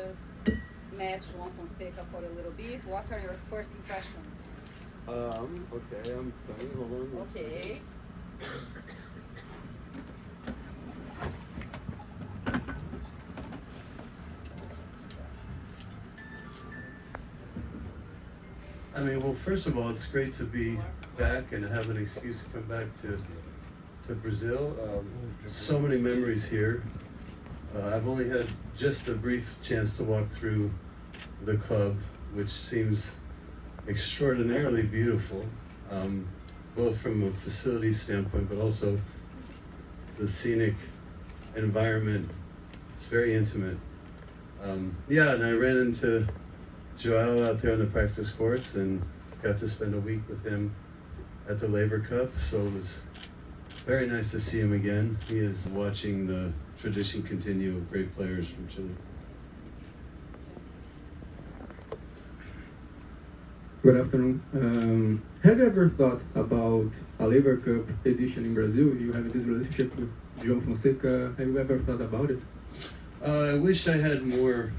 just met João Fonseca for a little bit. What are your first impressions? Okay, I'm playing. Hold on. Okay. I mean, well, first of all, it's great to be back and have an excuse to come back to Brazil. So many memories here. I've only had just a brief chance to walk through the club, which seems extraordinarily beautiful, both from a facility standpoint, but also the scenic environment. It's very intimate. Yeah, and I ran into Joao out there on the practice courts and got to spend a week with him at the Labor Cup, so it was very nice to see him again. He is watching the tradition continue of great players from Chile. Good afternoon. Have you ever thought about a Labor Cup edition in Brazil? You have this relationship with João Fonseca. Have you ever thought about it? I wish I had more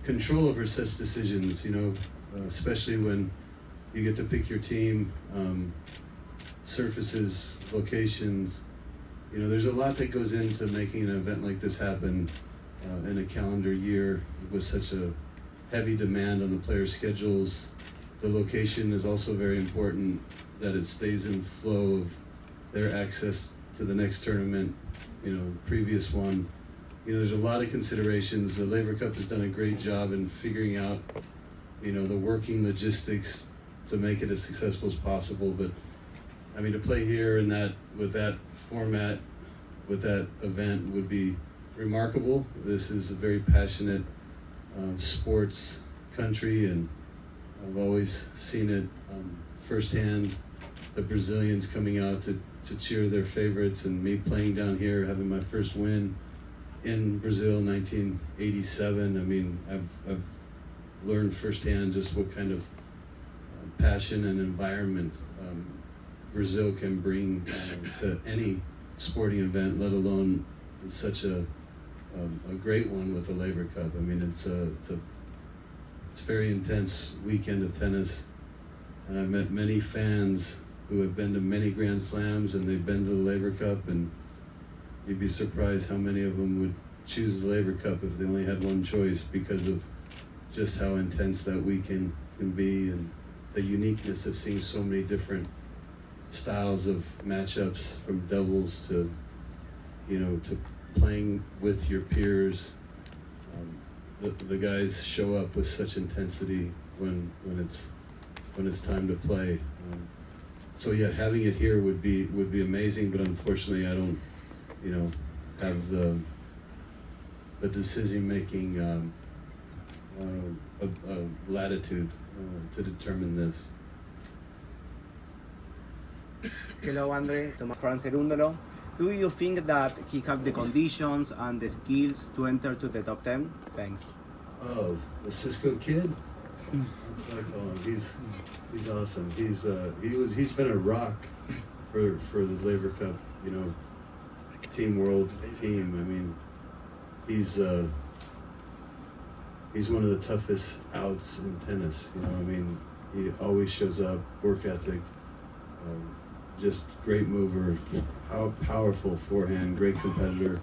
control over such decisions, you know, especially when you get to pick your team, surfaces, locations. You know, there's a lot that goes into making an event like this happen in a calendar year with such a heavy demand on the players' schedules. The location is also very important, that it stays in flow of their access to the next tournament, you know, previous one. You know, there's a lot of considerations. The Labor Cup has done a great job in figuring out, you know, the working logistics to make it as successful as possible. But I mean, to play here in that, with that format, with that event would be remarkable. This is a very passionate sports country, and I've always seen it firsthand. The Brazilians coming out to cheer their favorites, and me playing down here, having my first win in Brazil in 1987. I mean, I've learned firsthand just what kind of passion and environment Brazil can bring to any sporting event, let alone such a great one with the Labor Cup. I mean, it's a very intense weekend of tennis, and I've met many fans who have been to many Grand Slams, and they've been to the Labor Cup, and you'd be surprised how many of them would choose the Labor Cup if they only had one choice, because of just how intense that weekend can be, and the uniqueness of seeing so many different styles of matchups, from doubles to, you know, to playing with your peers. The guys show up with such intensity when it's time to play. So yeah, having it here would be amazing, but unfortunately I don't, you know, have the decision making latitude to determine this. Hello, Andre. Tomás Francerúndolo. Do you think that he have the conditions and the skills to enter to the top 10? Thanks. Oh, the Cisco kid? That's what I call him. He's awesome. He's been a rock for the Labor Cup, you know, team world team. I mean, he's one of the toughest outs in tennis. You know, I mean, he always shows up, work ethic, just great mover, powerful forehand, great competitor.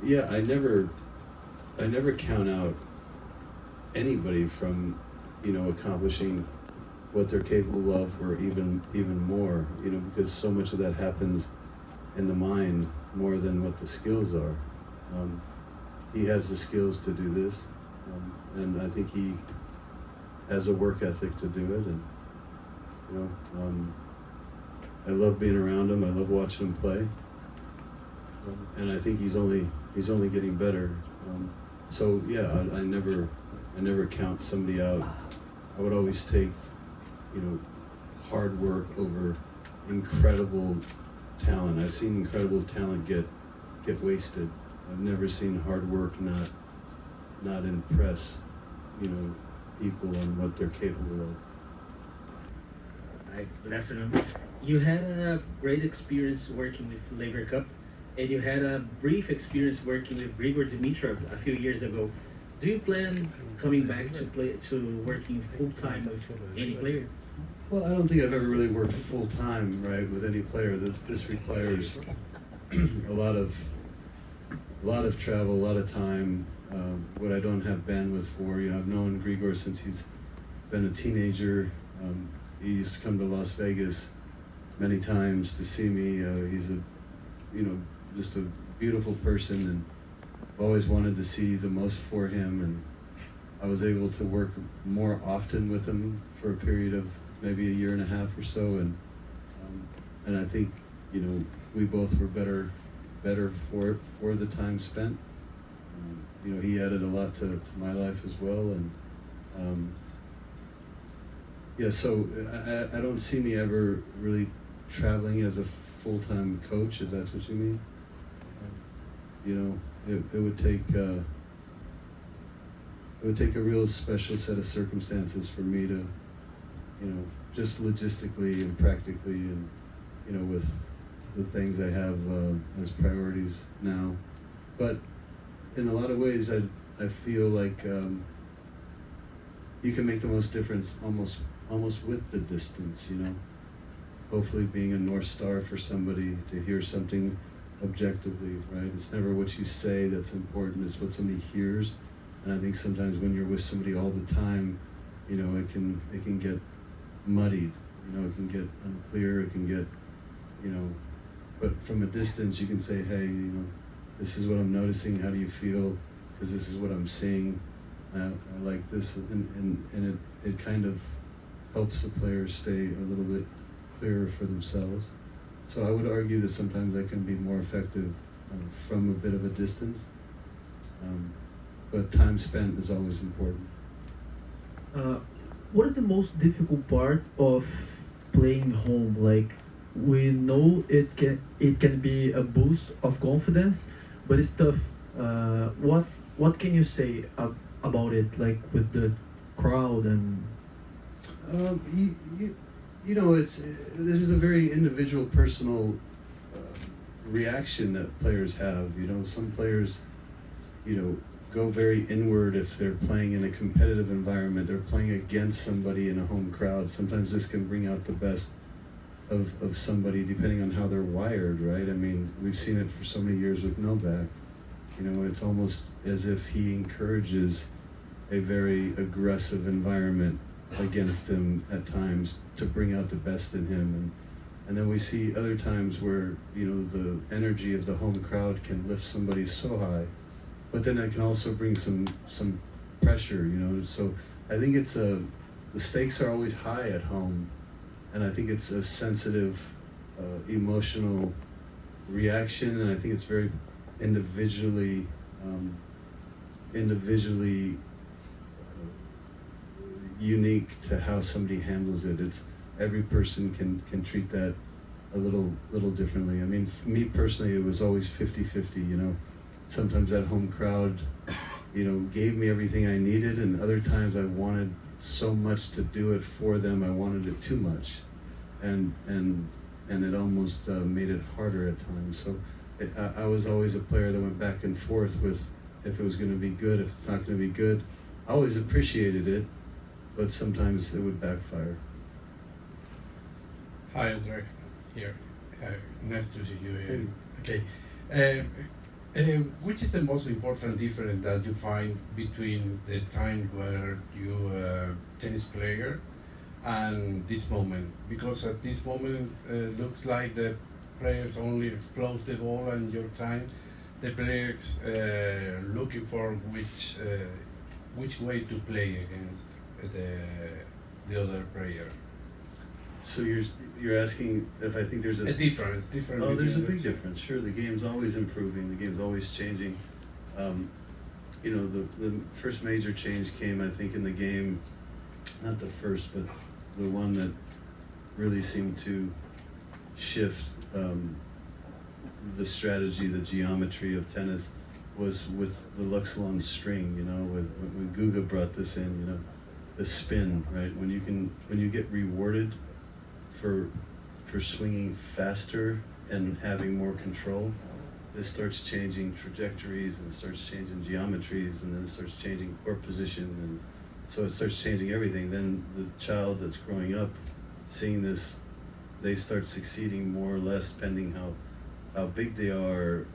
Yeah, I never count out anybody from, you know, accomplishing what they're capable of, or even more, you know, because so much of that happens in the mind more than what the skills are. He has the skills to do this, and I think he has a work ethic to do it, and you know, I love being around him. I love watching him play, and I think he's only getting better. So yeah, I never count somebody out. I would always take, you know, hard work over incredible talent. I've seen incredible talent get wasted. I've never seen hard work not impress, you know, people on what they're capable of. Hi, good afternoon. You had a great experience working with Labor Cup. and you had a brief experience working with Grigor Dimitrov a few years ago. Do you plan coming back to working full-time with any player? Well, I don't think I've ever really worked full time, right, with any player. This requires a lot of travel, a lot of time. What I don't have bandwidth for. I've known Grigor since he's been a teenager. He used to come to Las Vegas many times to see me. He's just a beautiful person, and I've always wanted to see the most for him. And I was able to work more often with him for a period of maybe a year and a half or so, and I think we both were better for the time spent. He added a lot to my life as well, and so I don't see me ever really traveling as a full-time coach, if that's what you mean. It would take a real special set of circumstances for me to, just logistically and practically, and with the things I have as priorities now. But in a lot of ways, I feel like you can make the most difference almost with the distance. Hopefully being a North Star for somebody to hear something objectively, right? It's never what you say that's important, it's what somebody hears. And I think sometimes when you're with somebody all the time, it can get muddied, it can get unclear, it can get, but from a distance you can say, hey, this is what I'm noticing, how do you feel? Because this is what I'm seeing, I like this, and it kind of helps the players stay a little bit clearer for themselves. So I would argue that sometimes I can be more effective from a bit of a distance, but time spent is always important. What is the most difficult part of playing home? Like, we know it can be a boost of confidence, but it's tough. What can you say about it, like with the crowd and? This is a very individual, personal reaction that players have. Some players, go very inward if they're playing in a competitive environment. They're playing against somebody in a home crowd. Sometimes this can bring out the best of somebody depending on how they're wired, right? I mean, we've seen it for so many years with Novak. It's almost as if he encourages a very aggressive environment against him at times to bring out the best in him, and then we see other times where the energy of the home crowd can lift somebody so high, but then it can also bring some pressure, so I think it's the stakes are always high at home, and I think it's a sensitive emotional reaction, and I think it's very individually unique to how somebody handles it. It's every person can treat that a little differently. I mean, for me personally, it was always 50-50, Sometimes that home crowd, gave me everything I needed, and other times I wanted so much to do it for them, I wanted it too much. And it almost made it harder at times. So I was always a player that went back and forth with if it was going to be good, if it's not going to be good. I always appreciated it, but sometimes it would backfire. Hi, Andre, here. Nice to see you. Okay. Which is the most important difference that you find between the time where you tennis player and this moment? Because at this moment, looks like the players only explode the ball, and your time, the players looking for which way to play against the other player. So you're asking if I think there's a difference. Oh, there's a big difference. Sure, the game's always improving. The game's always changing. The first major change came, I think, in the game. Not the first, but the one that really seemed to shift the strategy, the geometry of tennis, was with the Luxelon string. When Guga brought this in, the spin, right? When you get rewarded for swinging faster and having more control, this starts changing trajectories and it starts changing geometries and then it starts changing court position, and so it starts changing everything. Then the child that's growing up seeing this, they start succeeding more or less depending how big they are,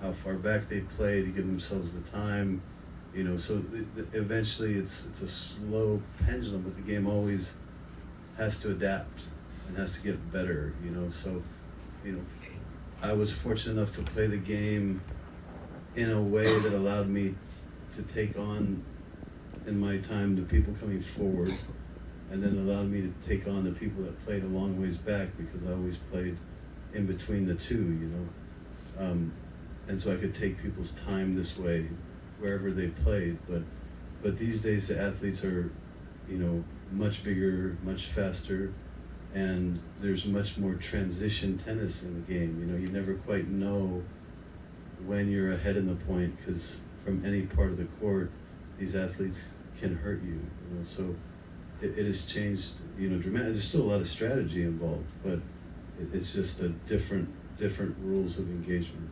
how far back they play to give themselves the time, you know. So eventually it's a slow pendulum, but the game always has to adapt and has to get better, you know. So, you know, I was fortunate enough to play the game in a way that allowed me to take on in my time the people coming forward, and then allowed me to take on the people that played a long ways back, because I always played in between the two, you know. And so I could take people's time this way wherever they played. But these days the athletes are, you know, much bigger, much faster, and there's much more transition tennis in the game. You know, you never quite know when you're ahead in the point, because from any part of the court, these athletes can hurt you, you know. So it has changed, you know, dramatically. There's still a lot of strategy involved, but it's just a different rules of engagement.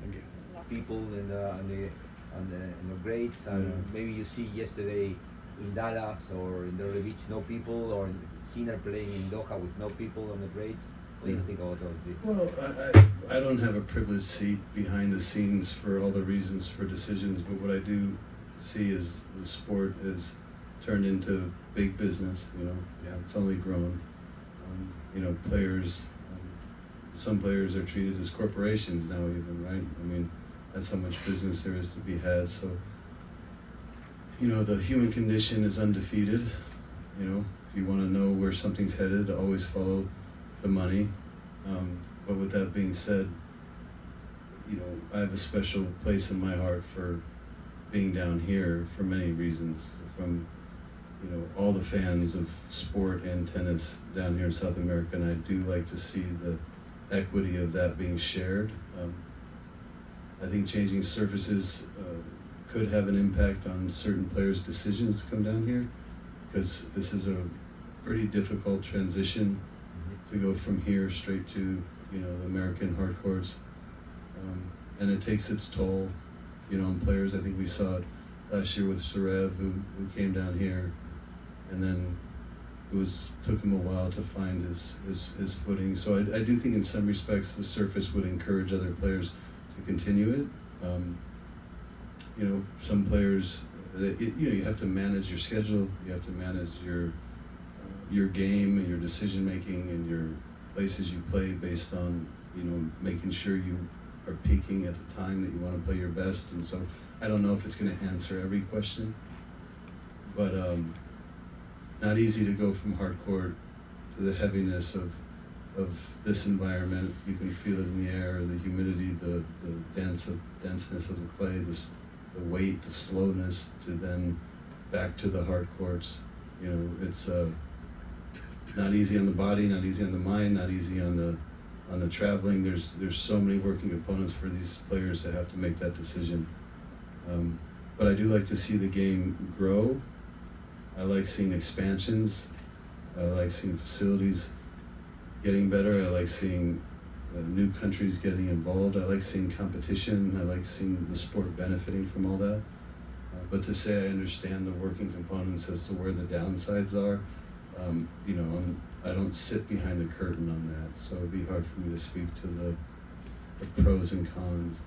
Thank you. People in the grades, and Yeah. maybe you see yesterday in Dallas or in the beach, no people, or Sinner playing in Doha with no people on the grades. What do you Yeah. think about all this? Well, I don't have a privileged seat behind the scenes for all the reasons for decisions, but what I do see is the sport is turned into big business. You know, yeah, it's only grown. You know, players. Some players are treated as corporations now, even, right? I mean, that's how much business there is to be had. So, you know, the human condition is undefeated. You know, if you want to know where something's headed, always follow the money. But with that being said, you know, I have a special place in my heart for being down here for many reasons. From, you know, all the fans of sport and tennis down here in South America, and I do like to see the equity of that being shared. I think changing surfaces could have an impact on certain players' decisions to come down here, because this is a pretty difficult transition to go from here straight to, you know, the American hard courts, and it takes its toll, you know, on players. I think we saw it last year with Zverev, who came down here, and then took him a while to find his footing. So I do think in some respects the surface would encourage other players to continue it. You know, some players, you know, you have to manage your schedule, you have to manage your game and your decision making and your places you play based on, you know, making sure you are peaking at the time that you want to play your best. And so I don't know if it's going to answer every question, but not easy to go from hard court to the heaviness of this environment. You can feel it in the air, the humidity, the denseness of the clay, the weight, the slowness, to then back to the hard courts. You know, it's not easy on the body, not easy on the mind, not easy on the traveling. There's so many working components for these players that have to make that decision. But I do like to see the game grow. I like seeing expansions. I like seeing facilities getting better. I like seeing new countries getting involved. I like seeing competition. I like seeing the sport benefiting from all that. But to say I understand the working components as to where the downsides are, you know, I don't sit behind the curtain on that. So it'd be hard for me to speak to the pros and cons.